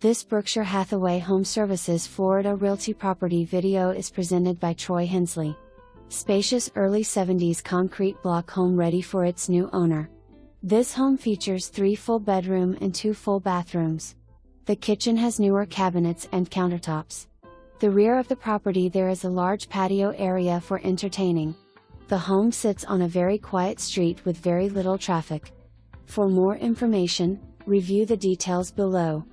This Berkshire Hathaway HomeServices Florida Realty property video is presented by Troy Hensley. Spacious early 70s concrete block home ready for its new owner. This home features 3 full bedroom and 2 full bathrooms. The kitchen has newer cabinets and countertops. The rear of the property there is a large patio area for entertaining. The home sits on a very quiet street with very little traffic. For more information, review the details below.